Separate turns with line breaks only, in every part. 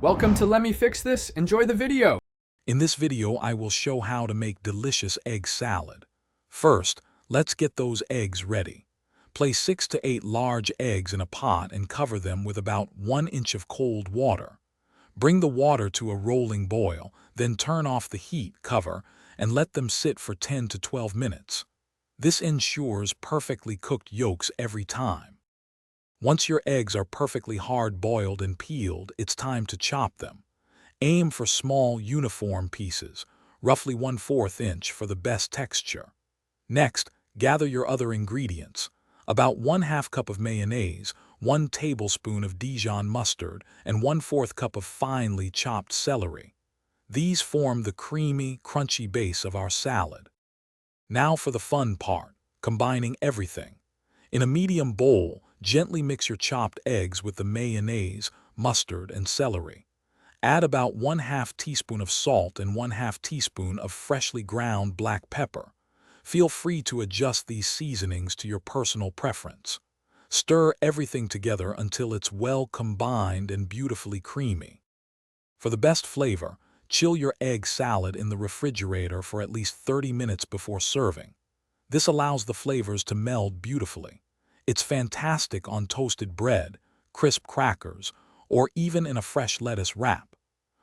Welcome to Let Me Fix This. Enjoy the video.
In this video, I will show how to make delicious egg salad. First, let's get those eggs ready. Place 6 to 8 large eggs in a pot and cover them with about 1 inch of cold water. Bring the water to a rolling boil, then turn off the heat cover and let them sit for 10 to 12 minutes. This ensures perfectly cooked yolks every time. Once your eggs are perfectly hard-boiled and peeled, it's time to chop them. Aim for small, uniform pieces, roughly 1/4 inch for the best texture. Next, gather your other ingredients. About 1/2 cup of mayonnaise, 1 tablespoon of Dijon mustard, and 1/4 cup of finely chopped celery. These form the creamy, crunchy base of our salad. Now for the fun part, combining everything. In a medium bowl, gently mix your chopped eggs with the mayonnaise, mustard, and celery. Add about 1/2 teaspoon of salt and 1/2 teaspoon of freshly ground black pepper. Feel free to adjust these seasonings to your personal preference. Stir everything together until it's well combined and beautifully creamy. For the best flavor, chill your egg salad in the refrigerator for at least 30 minutes before serving. This allows the flavors to meld beautifully. It's fantastic on toasted bread, crisp crackers, or even in a fresh lettuce wrap.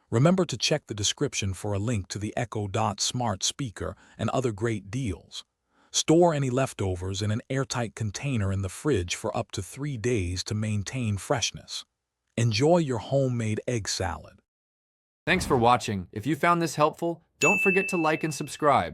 Remember to check the description for a link to the Echo Dot smart speaker and other great deals. Store any leftovers in an airtight container in the fridge for up to 3 days to maintain freshness. Enjoy your homemade egg salad.
Thanks for watching. If you found this helpful, don't forget to like and subscribe.